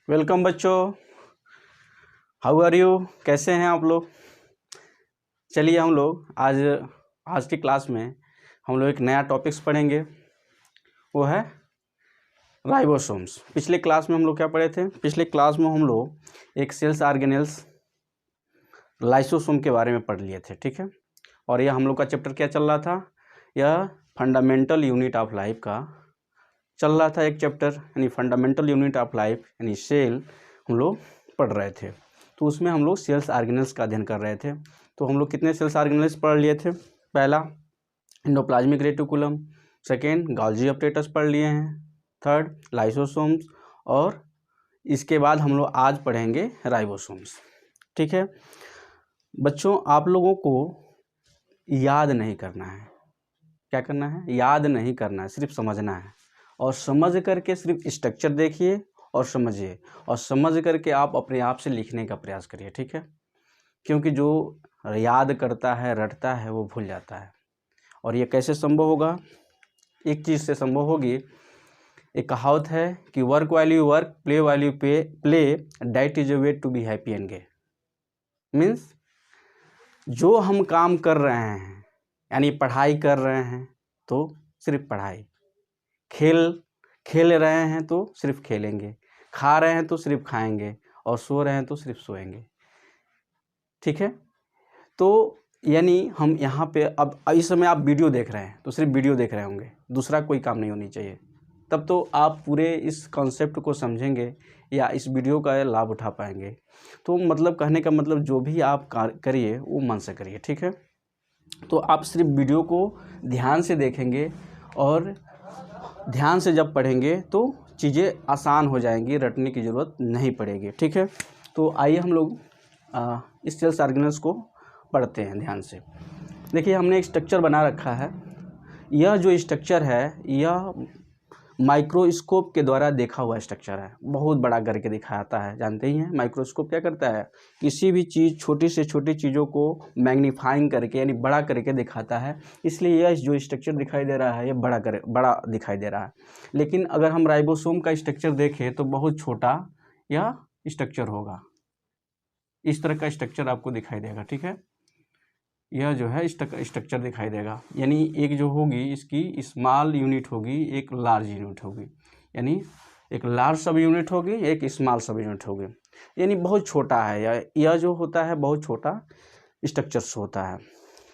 Welcome बच्चों, how are you? कैसे हैं आप लोग? चलिए हम लोग आज की क्लास में हम लोग एक नया टॉपिक्स पढ़ेंगे। वो है राइबोसोम्स। पिछले क्लास में हम लोग क्या पढ़े थे? पिछले क्लास में हम लोग एक सेल्स ऑर्गेनेल्स लाइसोसोम के बारे में पढ़ लिए थे, ठीक है। और यह हम लोग का चैप्टर क्या चल रहा था? यह फंडामेंटल यूनिट ऑफ लाइफ का चल रहा था एक चैप्टर, यानी फंडामेंटल यूनिट ऑफ लाइफ यानी सेल हम लोग पढ़ रहे थे। तो उसमें हम लोग सेल्स ऑर्गेनेल्स का अध्ययन कर रहे थे। तो हम लोग कितने सेल्स ऑर्गेनेल्स पढ़ लिए थे? पहला endoplasmic reticulum, second Golgi apparatus पढ़ लिए हैं, थर्ड लाइसोसोम्स, और इसके बाद हम लोग आज पढ़ेंगे राइबोसोम्स, ठीक है। बच्चों, आप लोगों को याद नहीं करना है। क्या करना है? याद नहीं करना है, सिर्फ समझना है। और समझ करके सिर्फ स्ट्रक्चर देखिए और समझिए, और समझ करके आप अपने आप से लिखने का प्रयास करिए, ठीक है। क्योंकि जो याद करता है, रटता है, वो भूल जाता है। और ये कैसे संभव होगा? एक चीज़ से संभव होगी। एक कहावत है कि work while you work, play while you play, that is a way to be happy and gay. Means जो हम काम कर रहे हैं, यानी पढ़ाई कर रहे हैं तो सिर्फ पढ़ाई, खेल रहे हैं तो सिर्फ खेलेंगे, खा रहे हैं तो सिर्फ खाएंगे, और सो रहे हैं तो सिर्फ सोएंगे, ठीक है। तो यानी हम यहाँ पे अब इस समय आप वीडियो देख रहे हैं तो सिर्फ वीडियो देख रहे होंगे, दूसरा कोई काम नहीं होनी चाहिए। तब तो आप पूरे इस कॉन्सेप्ट को समझेंगे या इस वीडियो का लाभ उठा पाएंगे। तो मतलब कहने का मतलब जो भी आप करिए वो मन से करिए, ठीक है। तो आप सिर्फ वीडियो को ध्यान से देखेंगे और ध्यान से जब पढ़ेंगे तो चीज़ें आसान हो जाएंगी, रटने की ज़रूरत नहीं पड़ेगी, ठीक है। तो आइए हम लोग इस सेल्स ऑर्गेनेल्स को पढ़ते हैं ध्यान से। देखिए, हमने एक स्ट्रक्चर बना रखा है। यह जो स्ट्रक्चर है यह माइक्रोस्कोप के द्वारा देखा हुआ स्ट्रक्चर है। बहुत बड़ा करके दिखाता है, जानते ही हैं माइक्रोस्कोप क्या करता है? किसी भी चीज़, छोटी से छोटी चीज़ों को मैग्नीफाइंग करके यानी बड़ा करके दिखाता है। इसलिए यह जो स्ट्रक्चर दिखाई दे रहा है ये बड़ा दिखाई दे रहा है। लेकिन अगर हम राइबोसोम का स्ट्रक्चर देखें तो बहुत छोटा यह स्ट्रक्चर होगा। इस तरह का स्ट्रक्चर आपको दिखाई देगा, ठीक है। यह जो है स्ट्रक्चर दिखाई देगा, यानी एक जो होगी इसकी स्मॉल यूनिट होगी, एक लार्ज यूनिट होगी, यानी एक लार्ज सब यूनिट होगी, एक स्मॉल सब यूनिट होगी। यानी बहुत छोटा है यह जो होता है, बहुत छोटा स्ट्रक्चर्स होता है।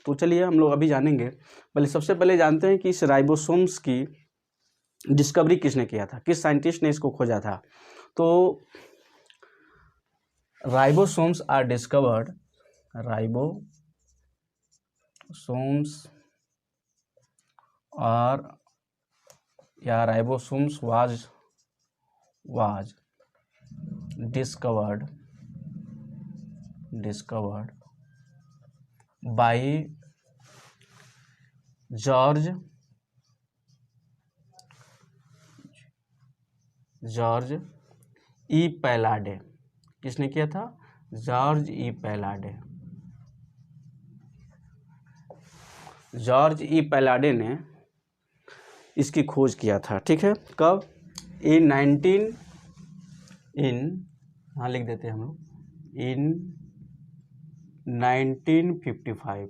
तो चलिए हम लोग अभी जानेंगे। पहले सबसे पहले जानते हैं कि इस राइबोसोम्स की डिस्कवरी किसने किया था, किस साइंटिस्ट ने इसको खोजा था। तो राइबोसोम्स आर डिस्कवर्ड, राइबोसोम्स और या ribosomes was discovered by George E पैलाडे। किसने किया था? George E पैलाडे। जॉर्ज ई पैलाडे ने इसकी खोज किया था, ठीक है। कब? हाँ लिख देते हैं हम लोग, in 1955।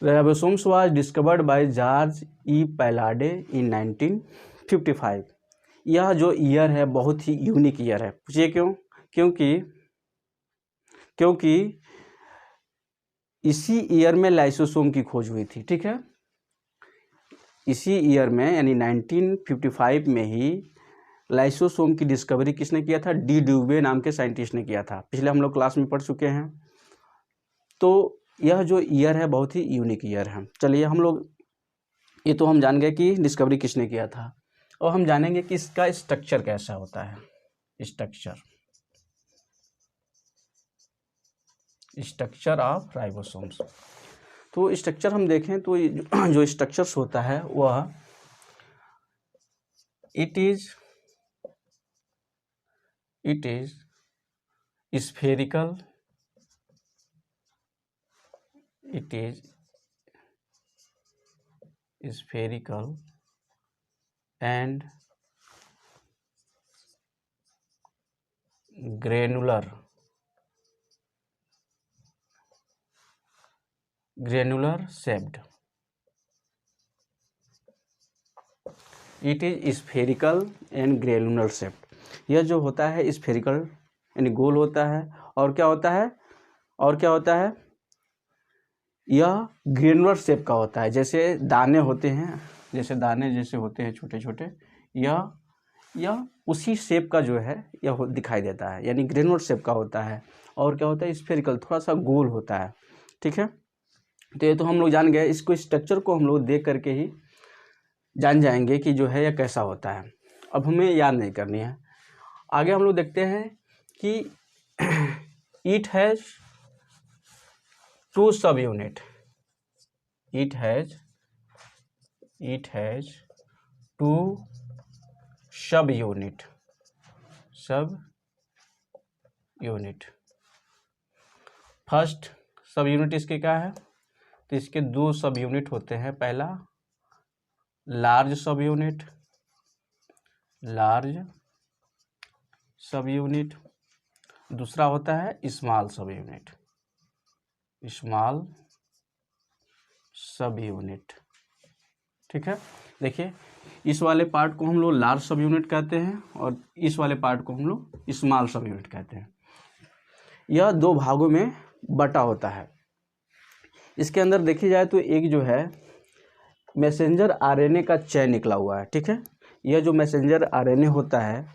Ribosomes was discovered by George E Palade in 1955। यह जो ईयर है बहुत ही यूनिक ईयर है। पूछिए क्यों? क्योंकि इसी ईयर में लाइसोसोम की खोज हुई थी, ठीक है। इसी ईयर में यानी 1955 में ही लाइसोसोम की डिस्कवरी किसने किया था? डी ड्यूबे नाम के साइंटिस्ट ने किया था। पिछले हम लोग क्लास में पढ़ चुके हैं। तो यह जो ईयर है बहुत ही यूनिक ईयर है। चलिए हम लोग, ये तो हम जान गए कि डिस्कवरी किसने किया था, और हम जानेंगे कि इसका स्ट्रक्चर कैसा होता है। Structure of ribosomes. तो स्ट्रक्चर हम देखें तो जो स्ट्रक्चर्स होता है वह it is spherical, and granular shaped. It is spherical and granular shaped. यह जो होता है स्फेरिकल यानी गोल होता है, और क्या होता है, यह ग्रेनुलर शेप का होता है। जैसे दाने होते हैं, जैसे होते हैं छोटे छोटे, यह उसी शेप का जो है यह दिखाई देता है, यानी ग्रेनुलर शेप का होता है। और क्या होता है, स्फेरिकल, थोड़ा सा गोल होता है। ठीक है, तो ये तो हम लोग जान गए। इसको स्ट्रक्चर को हम लोग देख करके ही जान जाएंगे कि जो है यह कैसा होता है। अब हमें याद नहीं करनी है। आगे हम लोग देखते हैं कि it has two subunit. It has two subunit. First subunit इसके क्या है, तो इसके दो सब यूनिट होते हैं। पहला लार्ज सब यूनिट, दूसरा होता है स्मॉल सब यूनिट। ठीक है, देखिए इस वाले पार्ट को हम लोग लार्ज सब यूनिट कहते हैं और इस वाले पार्ट को हम लोग स्मॉल सब यूनिट कहते हैं। यह दो भागों में बटा होता है। इसके अंदर देखी जाए तो एक जो है मैसेंजर आरएनए का चेन निकला हुआ है। ठीक है, यह जो मैसेंजर आरएनए होता है,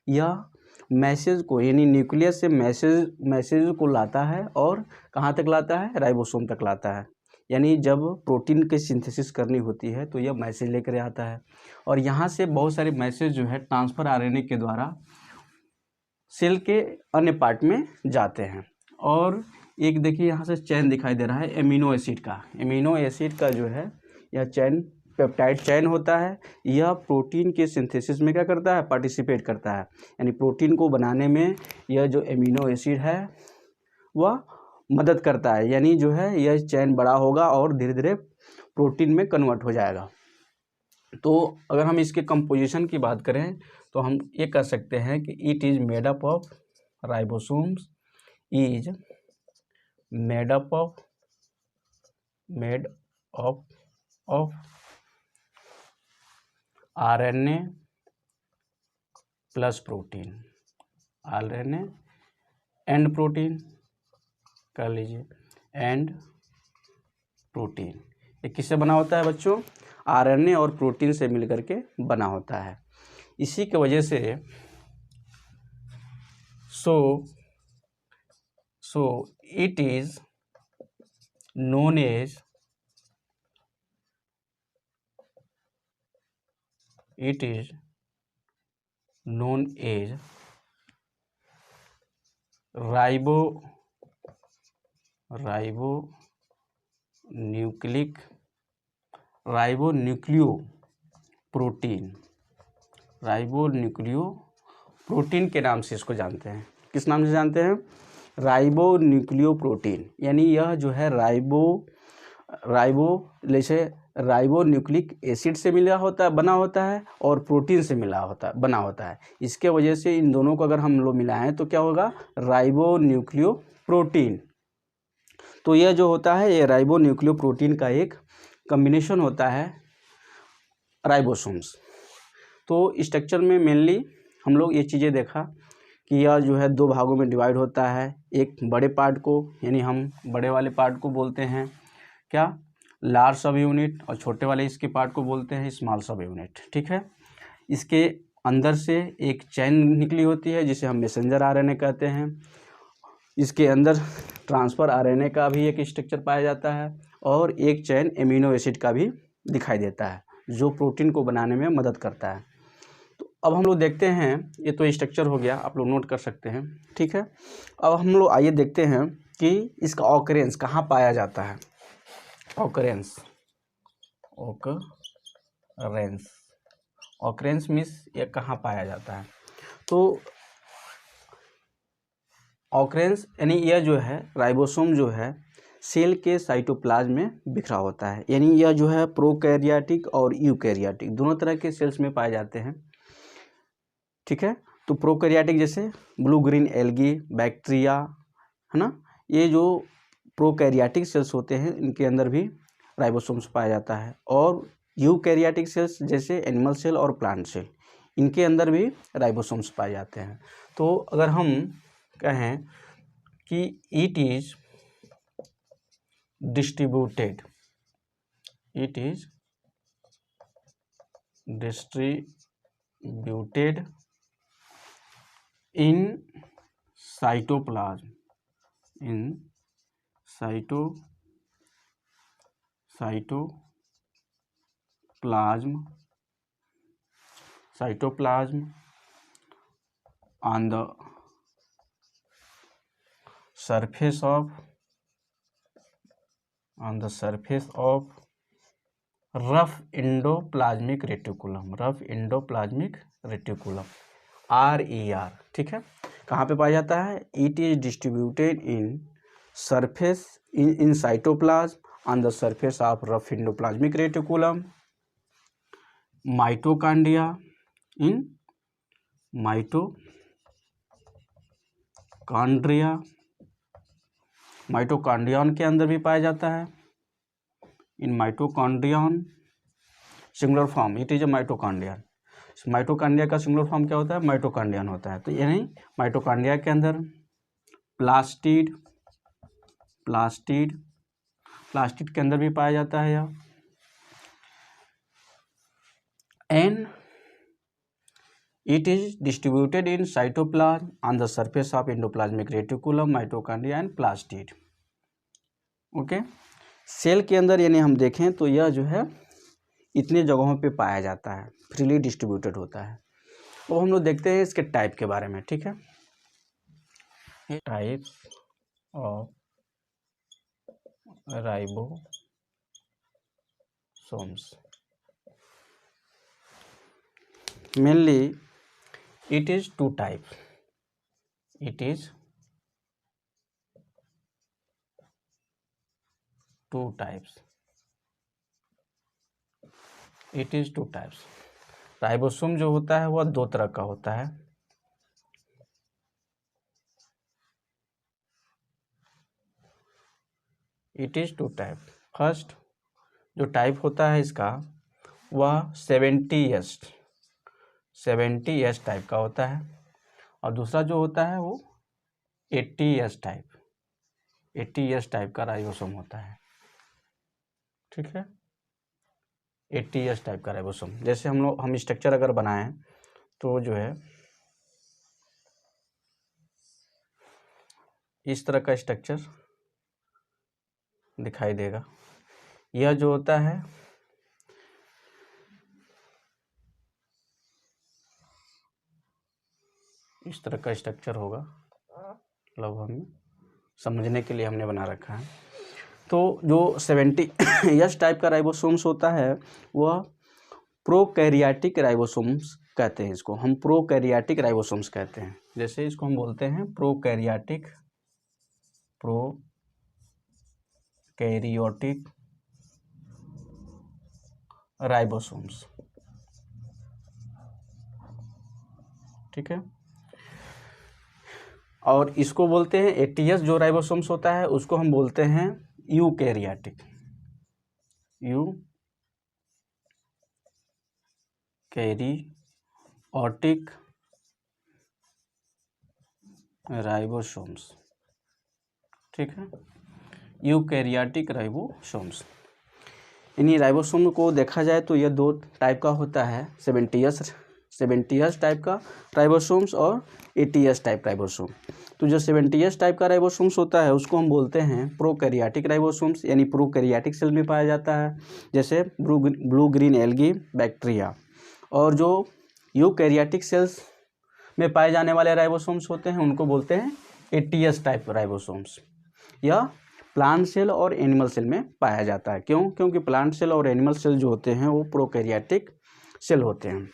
यह मैसेज को यानी न्यूक्लियस से मैसेज को लाता है और कहाँ तक लाता है, राइबोसोम तक लाता है। यानी जब प्रोटीन की सिंथेसिस करनी होती है तो यह मैसेज लेकर आता है, और यहाँ से बहुत सारे मैसेज जो है ट्रांसफर आरएनए के द्वारा सेल के अन्य पार्ट में जाते हैं। और एक देखिए यहाँ से चैन दिखाई दे रहा है एमिनो एसिड का जो है यह चैन पेप्टाइड चैन होता है। यह प्रोटीन के सिंथेसिस में क्या करता है, पार्टिसिपेट करता है। यानी प्रोटीन को बनाने में यह जो एमिनो एसिड है वह मदद करता है। यानी जो है यह चैन बड़ा होगा और धीरे धीरे प्रोटीन में कन्वर्ट हो जाएगा। तो अगर हम इसके कंपोजिशन की बात करें तो हम ये कर सकते हैं कि it is made up of ribosomes, is made up of RNA plus protein, RNA and protein कर लीजिए, एंड प्रोटीन। ये किससे बना होता है बच्चों, आरएनए और प्रोटीन से मिलकर के बना होता है। इसी की वजह से so it is known as ribonucleoprotein के नाम से इसको जानते हैं। किस नाम से जानते हैं, राइबोन्यूक्लियोप्रोटीन। यानी यह जो है राइबोन्यूक्लिक एसिड से बना होता है और प्रोटीन से बना होता है। इसके वजह से इन दोनों को अगर हम लोग मिलाएं तो क्या होगा, राइबोन्यूक्लियोप्रोटीन। तो यह जो होता है ये राइबोन्यूक्लियोप्रोटीन का एक कम्बिनेशन होता है राइबोसोम्स। तो स्ट्रक्चर में मेनली हम लोग ये चीज़ें देखा कि यह जो है दो भागों में डिवाइड होता है। एक बड़े पार्ट को यानी हम बड़े वाले पार्ट को बोलते हैं क्या, लार्ज सब यूनिट, और छोटे वाले इसके पार्ट को बोलते हैं स्मॉल सब यूनिट। ठीक है, इसके अंदर से एक चैन निकली होती है जिसे हम मैसेंजर आरएनए कहते हैं। इसके अंदर ट्रांसफ़र आरएनए का भी एक स्ट्रक्चर पाया जाता है और एक चैन एमिनो एसिड का भी दिखाई देता है जो प्रोटीन को बनाने में मदद करता है। तो अब हम लोग देखते हैं, ये तो स्ट्रक्चर हो गया, आप लोग नोट कर सकते हैं। ठीक है, अब हम लोग आइए देखते हैं कि इसका ऑकरेंस कहाँ पाया जाता है। ऑकरेंस मीन्स ये कहाँ पाया जाता है। तो ऑकरेंस यानी यह जो है राइबोसोम जो है सेल के साइटोप्लाज्म में बिखरा होता है। यानी यह जो है प्रोकैरियोटिक और यूकैरियोटिक दोनों तरह के सेल्स में पाए जाते हैं। ठीक है, तो प्रोकैरियोटिक जैसे ब्लू ग्रीन एल्गी, बैक्टीरिया, है ना, ये जो प्रोकैरियोटिक सेल्स होते हैं इनके अंदर भी राइबोसोम्स पाया जाता है। और यूकैरियोटिक सेल्स जैसे एनिमल सेल और प्लांट सेल, इनके अंदर भी राइबोसोम्स पाए जाते हैं। तो अगर हम कहें कि it is distributed in cytoplasm on the surface of rough endoplasmic reticulum, RER। ठीक है, कहाँ पे पाया जाता है? It is distributed in cytoplasm on the surface of rough endoplasmic reticulum, mitochondria mitochondrion के अंदर भी पाया जाता है। In mitochondrion singular form, it is a mitochondrion. Mitochondria का सिंगुलर फॉर्म क्या होता है? माइटोकॉन्ड्रियन होता है। तो यानी माइटोकॉन्ड्रिया के अंदर प्लास्टिड के अंदर भी पाया जाता है यह। And it is distributed in cytoplasm on the surface of endoplasmic reticulum, mitochondria and plastid. Okay, cell के अंदर यानी हम देखें तो यह जो है इतने जगहों पे पाया जाता है, फ्रीली डिस्ट्रीब्यूटेड होता है। अब हम लोग देखते हैं इसके टाइप के बारे में। ठीक है, types of ribosomes. Mainly it is two types. It is two types. Ribosome जो होता है वह दो तरह का होता है। It is two type. First जो टाइप होता है इसका वह 70S टाइप का होता है, और दूसरा जो होता है वो 80S टाइप का राइबोसोम होता है। ठीक है, 80S टाइप का राइबोसोम। जैसे हम स्ट्रक्चर अगर बनाएं तो जो है इस तरह का स्ट्रक्चर दिखाई देगा। यह जो होता है इस तरह का स्ट्रक्चर होगा, मतलब हम समझने के लिए हमने बना रखा है। तो जो 70S टाइप का राइबोसोम्स होता है वह प्रोकैरियोटिक राइबोसोम्स कहते हैं। इसको हम प्रोकैरियोटिक राइबोसोम्स कहते हैं। जैसे इसको हम बोलते हैं प्रोकैरियोटिक राइबोसोम्स। ठीक है, और इसको बोलते हैं 80S जो राइबोसोम्स होता है उसको हम बोलते हैं यूकैरियोटिक राइबोसोम्स। ठीक है, यूकैरियोटिक राइबोसोम्स। इन्हीं राइबोसोम को देखा जाए तो यह दो टाइप का होता है, 70S टाइप का राइबोसोम्स और 80S टाइप राइबोसोम। तो जो 70S टाइप का राइबोसोम्स होता है उसको हम बोलते हैं प्रोकैरियोटिक राइबोसोम्स, यानी प्रोकैरियोटिक सेल में पाया जाता है, जैसे ब्लू ग्रीन एल्गी, बैक्टीरिया। और जो यूकैरियोटिक सेल्स में पाए जाने वाले राइबोसोम्स होते हैं उनको बोलते हैं 80S टाइप राइबोसोम्स। यह प्लांट सेल और एनिमल सेल में पाया जाता है। क्यों? क्योंकि प्लांट सेल और एनिमल सेल जो होते हैं वो प्रोकैरियोटिक सेल होते हैं।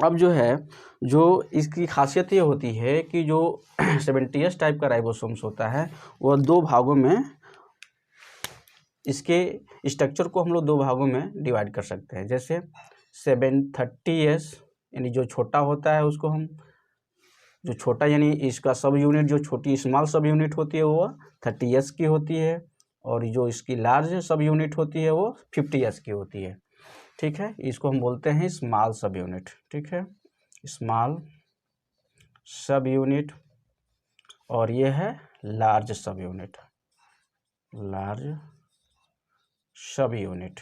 अब जो है जो इसकी खासियत ये होती है कि जो 70S टाइप का राइबोसोम्स होता है वह दो भागों में इसके स्ट्रक्चर को हम लोग 2 भागों में डिवाइड कर सकते हैं। जैसे 730S यानी जो छोटा होता है उसको हम, जो छोटा यानी इसका सब यूनिट, जो छोटी स्मॉल सब यूनिट होती है वो 30S की होती है, और जो इसकी लार्ज सब यूनिट होती है वो 50S की होती है। ठीक है, इसको हम बोलते हैं स्मॉल सब यूनिट। ठीक है, स्मॉल सब यूनिट, और ये है लार्ज सब यूनिट, लार्ज सब यूनिट।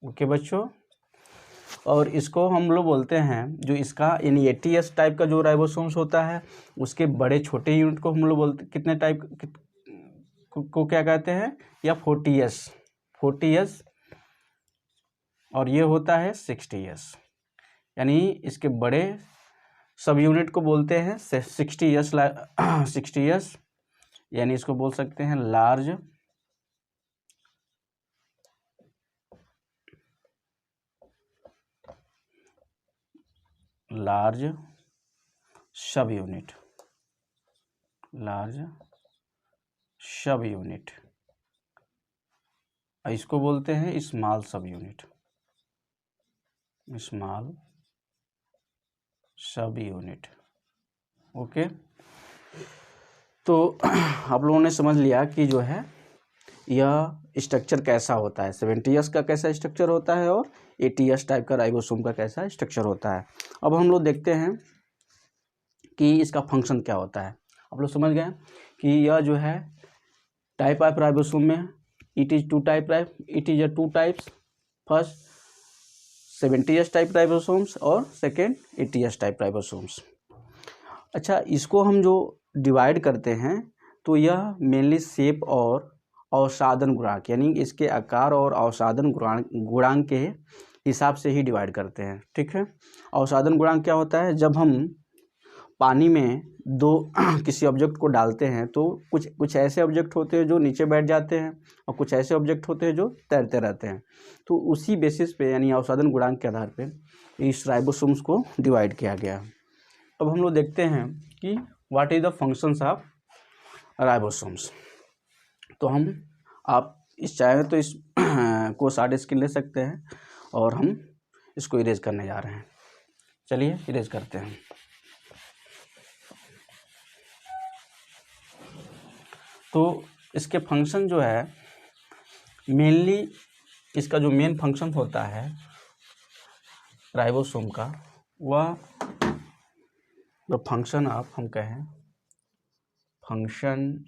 ओके बच्चों, और इसको हम लोग बोलते हैं जो इसका यानी 80S टाइप का जो राइबोसोम्स होता है उसके बड़े छोटे यूनिट को हम लोग बोलते, कितने टाइप को क्या कहते हैं, या 40S, और ये होता है 60S, यानी इसके बड़े सब यूनिट को बोलते हैं 60S, यानी इसको बोल सकते हैं लार्ज सब यूनिट, लार्ज सब यूनिट। इसको बोलते हैं स्मॉल सब यूनिट, स्मॉल सब यूनिट। ओके, तो आप लोगों ने समझ लिया कि जो है यह स्ट्रक्चर कैसा होता है, 70S का कैसा स्ट्रक्चर होता है और 80S टाइप का राइबोसोम का कैसा स्ट्रक्चर होता है। अब हम लोग देखते हैं कि इसका फंक्शन क्या होता है। आप लोग समझ गए कि यह जो है टाइप ऑफ राइबोसोम में it is two types, first 70S type ribosomes और सेकेंड 80S टाइप राइबोसोम्स। अच्छा, इसको हम जो डिवाइड करते हैं तो यह मेनली शेप और अवसादन गुणांक, यानी इसके आकार और अवसादन गुणांक के हिसाब से ही डिवाइड करते हैं। ठीक है, अवसादन गुणांक क्या होता है, जब हम पानी में किसी ऑब्जेक्ट को डालते हैं तो कुछ ऐसे ऑब्जेक्ट होते हैं जो नीचे बैठ जाते हैं और कुछ ऐसे ऑब्जेक्ट होते हैं जो तैरते रहते हैं। तो उसी बेसिस पे यानी अवसादन गुणांक के आधार पे इस राइबोसोम्स को डिवाइड किया गया। अब हम लोग देखते हैं कि what is the functions of ribosomes. तो आप चाहे तो इस को शॉर्ट स्क्रीन ले सकते हैं और हम इसको इरेज करने जा रहे हैं। चलिए इरेज करते हैं। तो इसके फंक्शन जो है मेनली, इसका जो मेन फंक्शन होता है राइबोसोम का, वह द फंक्शन ऑफ, हम कहें function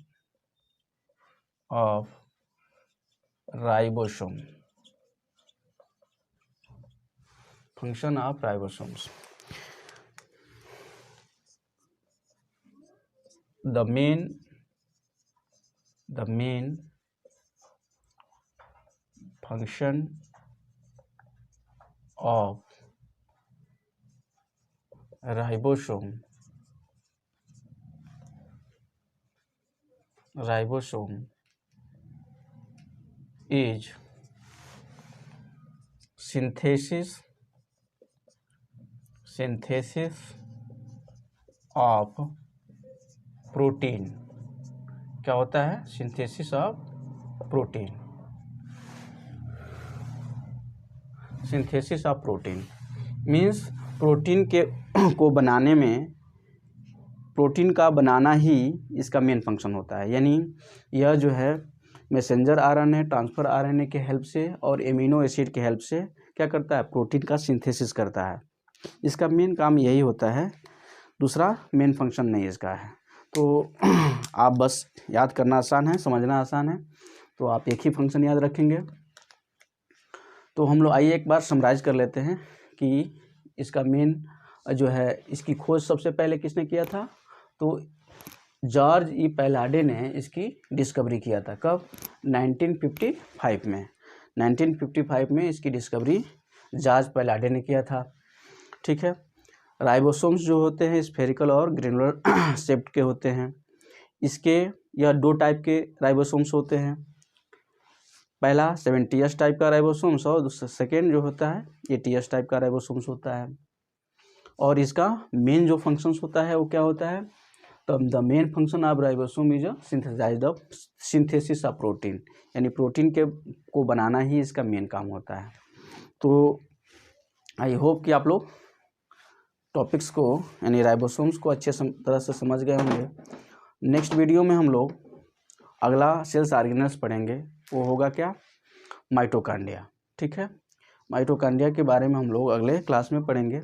of ribosome, function of ribosomes. The main function of ribosome is synthesis of protein. क्या होता है, synthesis of protein. Synthesis of protein means protein को बनाने में, प्रोटीन का बनाना ही इसका मेन फंक्शन होता है। यानी यह जो है मैसेंजर आरएनए, ट्रांसफर आरएनए के हेल्प से और एमिनो एसिड के हेल्प से क्या करता है, प्रोटीन का सिंथेसिस करता है। इसका मेन काम यही होता है, दूसरा मेन फंक्शन नहीं इसका है। तो आप बस याद करना आसान है, समझना आसान है, तो आप एक ही फंक्शन याद रखेंगे। तो हम लोग आइए एक बार समराइज कर लेते हैं कि इसका मेन जो है, इसकी खोज सबसे पहले किसने किया था। तो जॉर्ज ई पैलाडे ने इसकी डिस्कवरी किया था। कब, 1955 में। 1955 में इसकी डिस्कवरी जॉर्ज पैलाडे ने किया था। ठीक है, राइबोसोम्स जो होते हैं स्फेरिकल और ग्रेनुलर शेप्ड के होते हैं। इसके यह 2 टाइप के राइबोसोम्स होते हैं, पहला 70S टाइप का राइबोसोम्स और दूसरा सेकेंड जो होता है 80S टाइप का राइबोसोम्स होता है। और इसका मेन जो फंक्शंस होता है वो क्या होता है, the main function of ribosome is synthesis of protein, यानी प्रोटीन को बनाना ही इसका मेन काम होता है। तो आई होप कि आप लोग टॉपिक्स को यानी राइबोसोम्स को अच्छे तरह से समझ गए होंगे। नेक्स्ट वीडियो में हम लोग अगला सेल्स ऑर्गेनल्स पढ़ेंगे, वो होगा क्या, माइटोकॉन्ड्रिया। ठीक है, माइटोकॉन्ड्रिया के बारे में हम लोग अगले क्लास में पढ़ेंगे।